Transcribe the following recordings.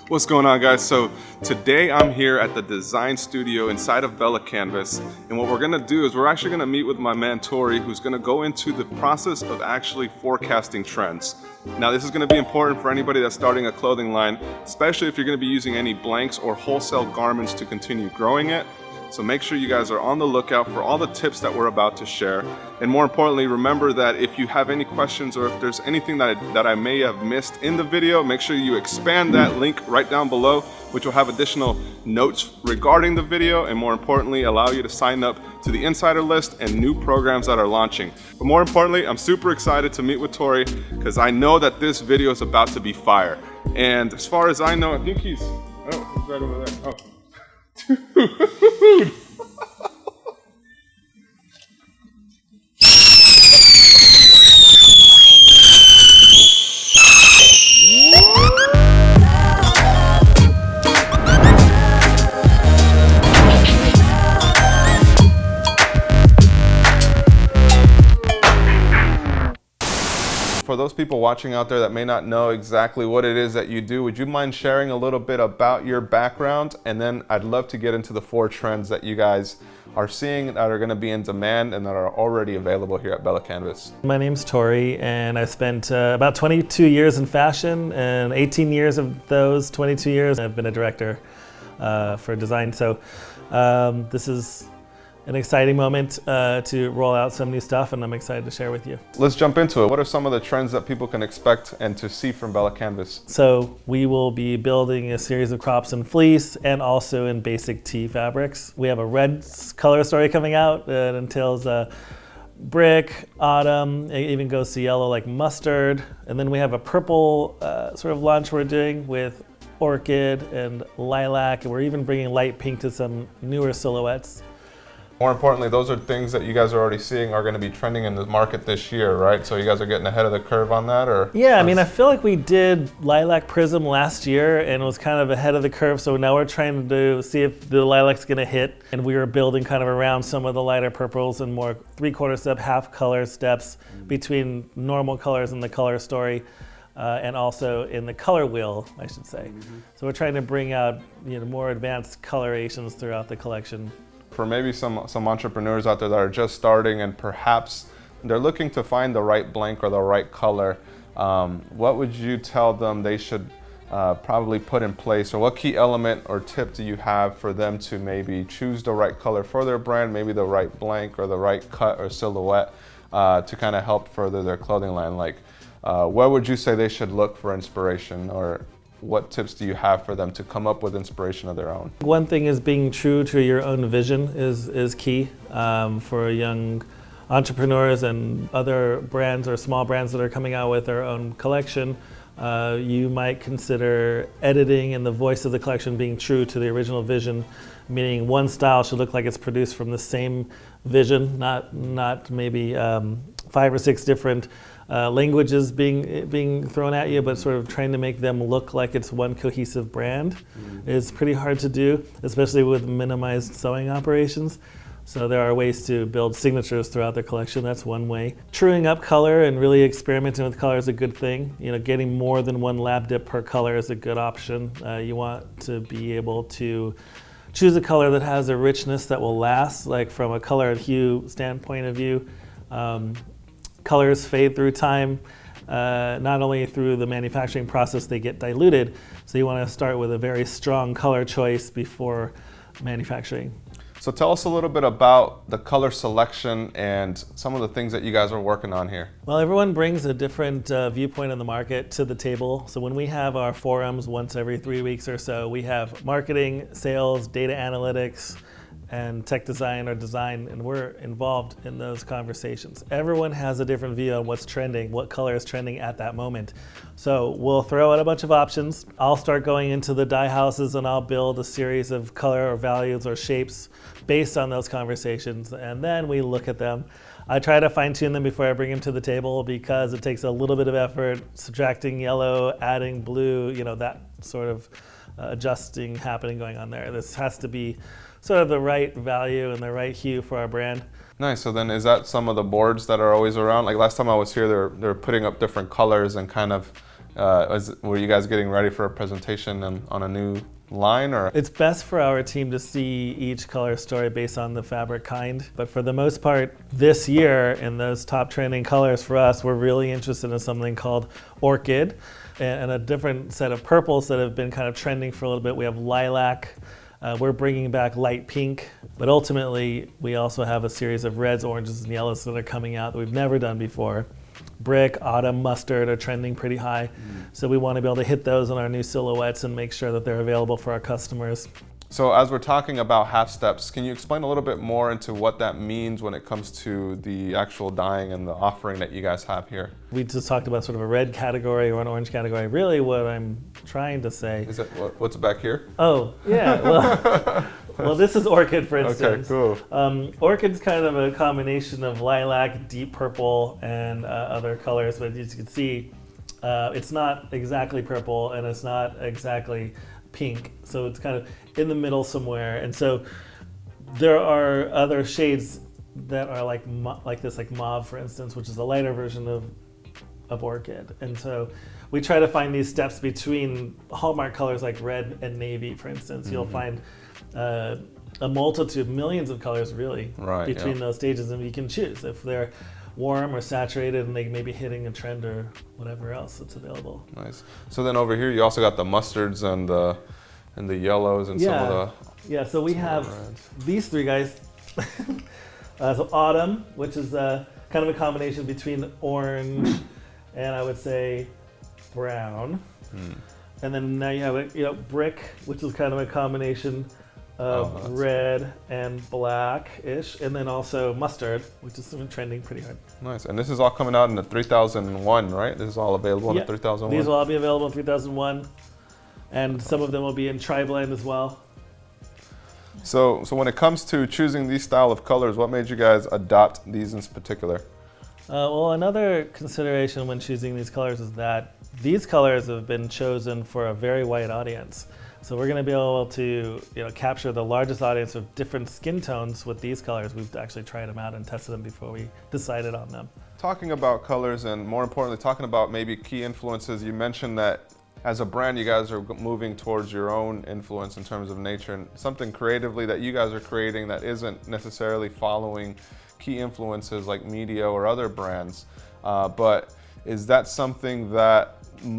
What's going on, guys? So today I'm here at the design studio inside of BELLA+CANVAS, and what we're gonna do is we're actually gonna meet with my man Tory, who's gonna go into the process of actually forecasting trends. Now this is gonna be important for anybody that's starting a clothing line, especially if you're gonna be using any blanks or wholesale garments to continue growing it. So make sure you guys are on the lookout for all the tips that we're about to share. And more importantly, remember that if you have any questions or if there's anything that I may have missed in the video, make sure you expand that link right down below, which will have additional notes regarding the video, and more importantly, allow you to sign up to the insider list and new programs that are launching. But more importantly, I'm super excited to meet with Tory because I know that this video is about to be fire. And as far as I know, I think he's right over there. Oh. Dude. For those people watching out there that may not know exactly what it is that you do, would you mind sharing a little bit about your background? And then I'd love to get into the 4 trends that you guys are seeing that are going to be in demand and that are already available here at BELLA+CANVAS. My name's Tory, and I spent about 22 years in fashion, and 18 years of those 22 years I've been a director for design. So this is an exciting moment to roll out some new stuff, and I'm excited to share with you. Let's jump into it. What are some of the trends that people can expect and to see from BELLA+CANVAS? So we will be building a series of crops and fleece, and also in basic tee fabrics. We have a red color story coming out that entails brick, autumn, it even goes to yellow like mustard. And then we have a purple sort of launch we're doing with orchid and lilac, and we're even bringing light pink to some newer silhouettes. More importantly, those are things that you guys are already seeing are going to be trending in the market this year, right? So you guys are getting ahead of the curve on that, or? Yeah, I mean, I feel like we did lilac prism last year and it was kind of ahead of the curve. So now we're trying to see if the lilac's going to hit. And we were building kind of around some of the lighter purples and more 3/4 step, half color steps between normal colors in the color story. And also in the color wheel, I should say. So we're trying to bring out more advanced colorations throughout the collection. For maybe some entrepreneurs out there that are just starting and perhaps they're looking to find the right blank or the right color, what would you tell them they should probably put in place, or what key element or tip do you have for them to maybe choose the right color for their brand, maybe the right blank or the right cut or silhouette to kind of help further their clothing line? Like, where would you say they should look for inspiration, or what tips do you have for them to come up with inspiration of their own? One thing is being true to your own vision is key for young entrepreneurs and other brands or small brands that are coming out with their own collection. You might consider editing and the voice of the collection being true to the original vision, meaning one style should look like it's produced from the same vision, not maybe 5 or 6 different languages being thrown at you, but sort of trying to make them look like it's one cohesive brand is pretty hard to do, especially with minimized sewing operations. So there are ways to build signatures throughout the collection. That's one way. Truing up color and really experimenting with color is a good thing. Getting more than one lab dip per color is a good option. You want to be able to choose a color that has a richness that will last, like from a color and hue standpoint of view. Colors fade through time, not only through the manufacturing process, they get diluted. So you want to start with a very strong color choice before manufacturing. So tell us a little bit about the color selection and some of the things that you guys are working on here. Well, everyone brings a different viewpoint in the market to the table. So when we have our forums once every 3 weeks or so, we have marketing, sales, data analytics, and tech design or design, and we're involved in those conversations. Everyone has a different view on what's trending, what color is trending at that moment. So we'll throw out a bunch of options. I'll start going into the dye houses and I'll build a series of color or values or shapes based on those conversations, and then we look at them. I try to fine tune them before I bring them to the table because it takes a little bit of effort, subtracting yellow, adding blue, that sort of adjusting happening going on there. This has to be sort of the right value and the right hue for our brand. Nice. So then is that some of the boards that are always around? Like last time I was here, they're putting up different colors and kind of Were you guys getting ready for a presentation on a new line, or? It's best for our team to see each color story based on the fabric kind. But for the most part, this year in those top trending colors for us, we're really interested in something called Orchid and a different set of purples that have been kind of trending for a little bit. We have lilac. We're bringing back light pink, but ultimately we also have a series of reds, oranges, and yellows that are coming out that we've never done before. Brick, autumn, mustard are trending pretty high. So we want to be able to hit those in our new silhouettes and make sure that they're available for our customers. So as we're talking about half steps, can you explain a little bit more into what that means when it comes to the actual dyeing and the offering that you guys have here? We just talked about sort of a red category or an orange category. Really what I'm trying to say... Is it, what's back here? Oh, yeah. Well, this is Orchid, for instance. Okay, cool. Orchid's kind of a combination of lilac, deep purple, and other colors. But as you can see, it's not exactly purple and it's not exactly pink. So it's kind of in the middle somewhere. And so there are other shades that are like this, like mauve, for instance, which is a lighter version of Orchid. And so we try to find these steps between hallmark colors like red and navy, for instance. You'll find a multitude, millions of colors really, between those stages, and you can choose if they're warm or saturated and they may be hitting a trend or whatever else that's available. Nice. So then over here you also got the mustards and the yellows and some of the... Yeah, so we have these three guys. So autumn, which is kind of a combination between orange and I would say brown. And then now you have brick, which is kind of a combination of red and black-ish, and then also mustard, which is trending pretty hard. Nice, and this is all coming out in the 3001, right? This is all available in the 3001? These will all be available in 3001, and some of them will be in tri-blend as well. So when it comes to choosing these style of colors, what made you guys adopt these in particular? Well, another consideration when choosing these colors is that these colors have been chosen for a very wide audience. So we're going to be able to capture the largest audience of different skin tones with these colors. We've actually tried them out and tested them before we decided on them. Talking about colors and more importantly, talking about maybe key influences, you mentioned that as a brand, you guys are moving towards your own influence in terms of nature and something creatively that you guys are creating that isn't necessarily following key influences like media or other brands. But is that something that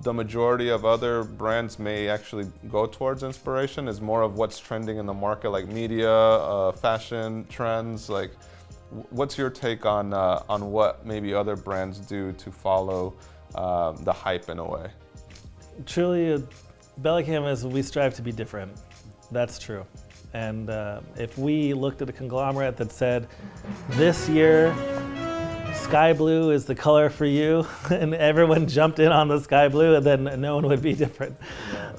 the majority of other brands may actually go towards inspiration, is more of what's trending in the market, like media, fashion trends? Like, what's your take on what maybe other brands do to follow the hype in a way? Truly, BELLA+CANVAS, we strive to be different. That's true. And if we looked at a conglomerate that said, this year, sky blue is the color for you, and everyone jumped in on the sky blue, and then no one would be different.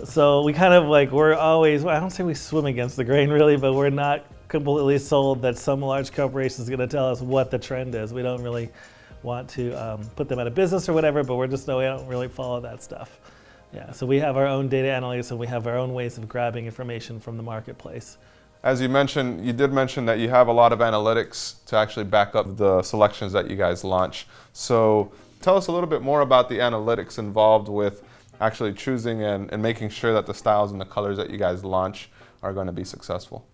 So we kind of we're always, I don't say we swim against the grain really, but we're not completely sold that some large corporation is going to tell us what the trend is. We don't really want to put them out of business or whatever, but we don't really follow that stuff. Yeah, so we have our own data analytics and we have our own ways of grabbing information from the marketplace. As you mentioned, you did mention that you have a lot of analytics to actually back up the selections that you guys launch. So tell us a little bit more about the analytics involved with actually choosing and making sure that the styles and the colors that you guys launch are going to be successful.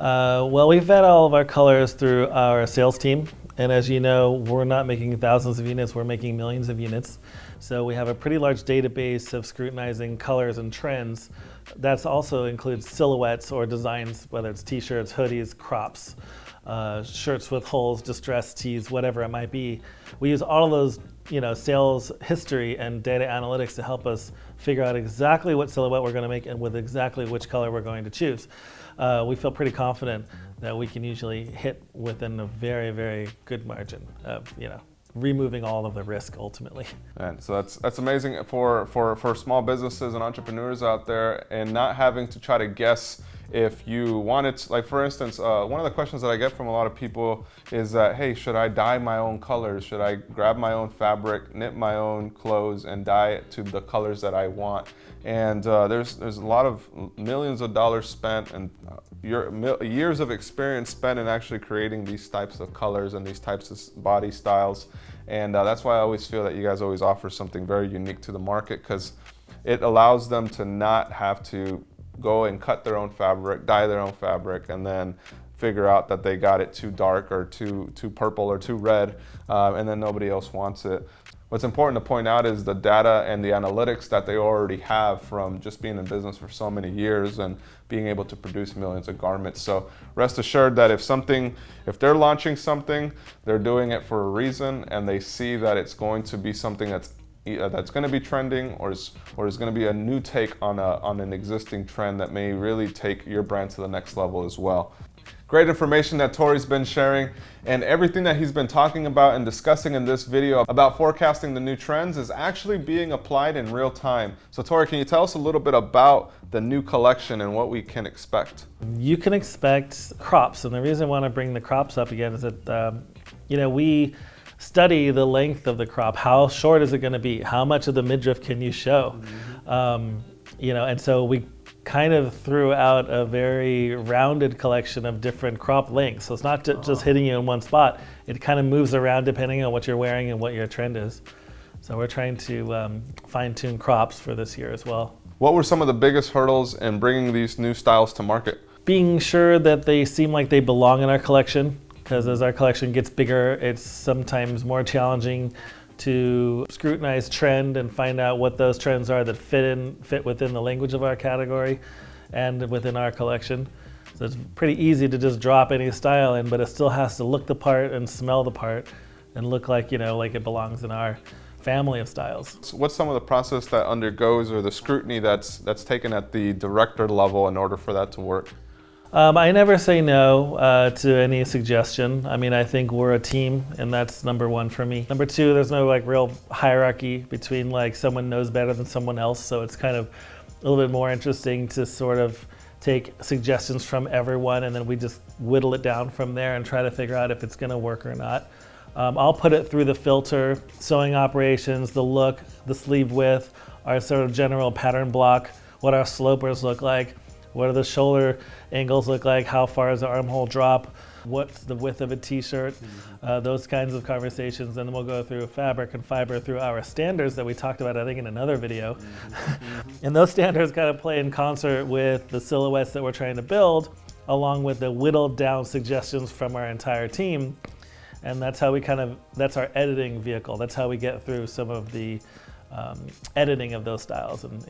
Well, we vet all of our colors through our sales team. And as you know, we're not making thousands of units, we're making millions of units. So we have a pretty large database of scrutinizing colors and trends. That also includes silhouettes or designs, whether it's t-shirts, hoodies, crops, shirts with holes, distressed tees, whatever it might be. We use all of those sales history and data analytics to help us figure out exactly what silhouette we're going to make and with exactly which color we're going to choose. We feel pretty confident that we can usually hit within a very, very good margin of removing all of the risk ultimately. And so that's amazing for small businesses and entrepreneurs out there, and not having to try to guess if you wanted to, like for instance, one of the questions that I get from a lot of people is that, hey, should I dye my own colors? Should I grab my own fabric, knit my own clothes, and dye it to the colors that I want? And there's a lot of millions of dollars spent and years of experience spent in actually creating these types of colors and these types of body styles. And that's why I always feel that you guys always offer something very unique to the market, because it allows them to not have to go and cut their own fabric, dye their own fabric, and then figure out that they got it too dark or too purple or too red, and then nobody else wants it. What's important to point out is the data and the analytics that they already have from just being in business for so many years and being able to produce millions of garments. So rest assured that if they're launching something, they're doing it for a reason, and they see that it's going to be something that's going to be trending, or is going to be a new take on an existing trend that may really take your brand to the next level as well. Great information that Tory's been sharing, and everything that he's been talking about and discussing in this video about forecasting the new trends is actually being applied in real time. So Tory, can you tell us a little bit about the new collection and what we can expect? You can expect crops, and the reason I want to bring the crops up again is that we study the length of the crop. How short is it going to be? How much of the midriff can you show? And so we kind of threw out a very rounded collection of different crop lengths. So it's not just hitting you in one spot. It kind of moves around depending on what you're wearing and what your trend is. So we're trying to fine-tune crops for this year as well. What were some of the biggest hurdles in bringing these new styles to market? Being sure that they seem like they belong in our collection, because as our collection gets bigger, it's sometimes more challenging to scrutinize trend and find out what those trends are that fit within the language of our category and within our collection. So it's pretty easy to just drop any style in, but it still has to look the part and smell the part and look like, like it belongs in our family of styles. So what's some of the process that undergoes, or the scrutiny that's taken at the director level in order for that to work? I never say no to any suggestion. I mean, I think we're a team, and that's number one for me. Number two, there's no real hierarchy between someone knows better than someone else, so it's kind of a little bit more interesting to sort of take suggestions from everyone, and then we just whittle it down from there and try to figure out if it's going to work or not. I'll put it through the filter, sewing operations, the look, the sleeve width, our sort of general pattern block, what our slopers look like, what do the shoulder angles look like, how far is the armhole drop, what's the width of a t-shirt, those kinds of conversations. And then we'll go through fabric and fiber through our standards that we talked about, I think, in another video. And those standards kind of play in concert with the silhouettes that we're trying to build, along with the whittled down suggestions from our entire team. And that's how that's our editing vehicle. That's how we get through some of the editing of those styles. And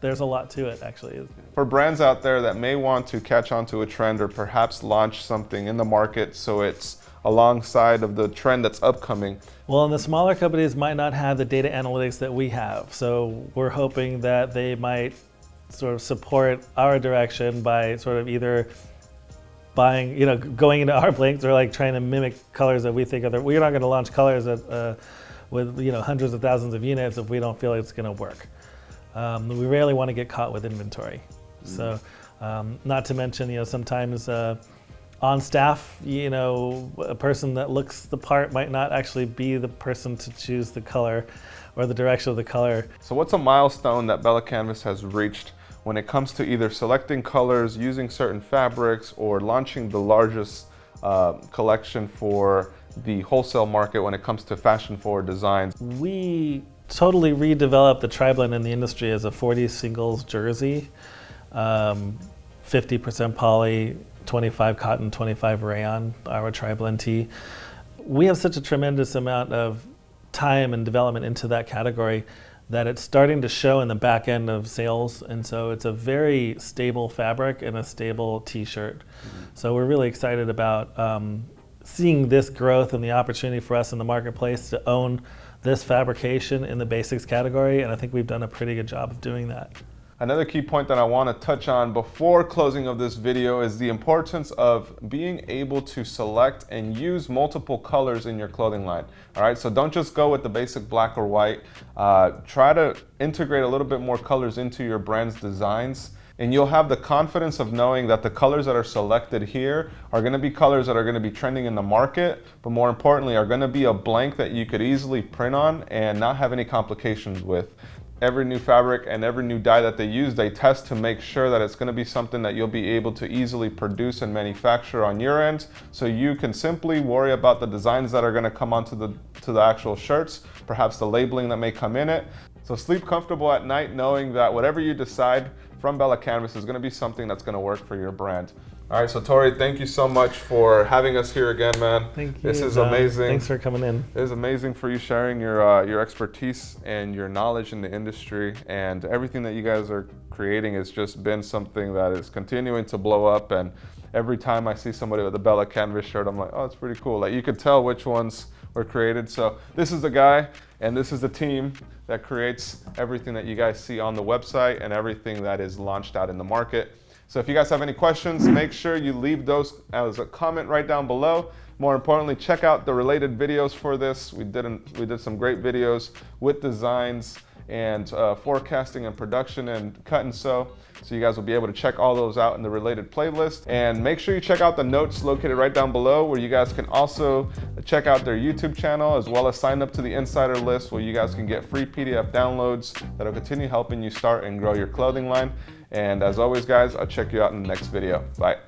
there's a lot to it, actually. For brands out there that may want to catch on to a trend or perhaps launch something in the market so it's alongside of the trend that's upcoming. Well, and the smaller companies might not have the data analytics that we have. So we're hoping that they might sort of support our direction by sort of either buying, going into our blinks, or trying to mimic colors that we think are we're not going to launch colors that, with hundreds of thousands of units if we don't feel it's going to work. We rarely want to get caught with inventory. So not to mention, sometimes on staff, a person that looks the part might not actually be the person to choose the color or the direction of the color. So what's a milestone that Bella Canvas has reached when it comes to either selecting colors, using certain fabrics, or launching the largest collection for the wholesale market when it comes to fashion-forward designs? We totally redeveloped the tri-blend in the industry as a 40 singles jersey, 50% poly, 25 cotton, 25 rayon, our tri-blend tee. We have such a tremendous amount of time and development into that category that it's starting to show in the back end of sales. And so it's a very stable fabric and a stable t-shirt. So we're really excited about seeing this growth and the opportunity for us in the marketplace to own this fabrication in the basics category, and I think we've done a pretty good job of doing that. Another key point that I want to touch on before closing of this video is the importance of being able to select and use multiple colors in your clothing line. All right, so don't just go with the basic black or white. Try to integrate a little bit more colors into your brand's designs. and you'll have the confidence of knowing that the colors that are selected here are going to be colors that are going to be trending in the market, but more importantly are going to be a blank that you could easily print on and not have any complications with. Every new fabric and every new dye that they use, they test to make sure that it's going to be something that you'll be able to easily produce and manufacture on your end, so you can simply worry about the designs that are going to come onto the actual shirts, perhaps the labeling that may come in it. So sleep comfortable at night knowing that whatever you decide from Bella Canvas is going to be something that's going to work for your brand. All right, so Tory, thank you so much for having us here again, man. Thank you. This is amazing. Thanks for coming in. It is amazing for you sharing your expertise and your knowledge in the industry, and everything that you guys are creating has just been something that is continuing to blow up. And every time I see somebody with a Bella Canvas shirt, I'm like, oh, it's pretty cool. Like, you could tell which ones were created. So this is the guy and this is the team that creates everything that you guys see on the website and everything that is launched out in the market. So if you guys have any questions, make sure you leave those as a comment right down below. More importantly, check out the related videos for this. We did some great videos with designs and forecasting and production and cut and sew. So you guys will be able to check all those out in the related playlist. And make sure you check out the notes located right down below, where you guys can also check out their YouTube channel, as well as sign up to the insider list, where you guys can get free PDF downloads that'll continue helping you start and grow your clothing line. And as always, guys, I'll check you out in the next video. Bye.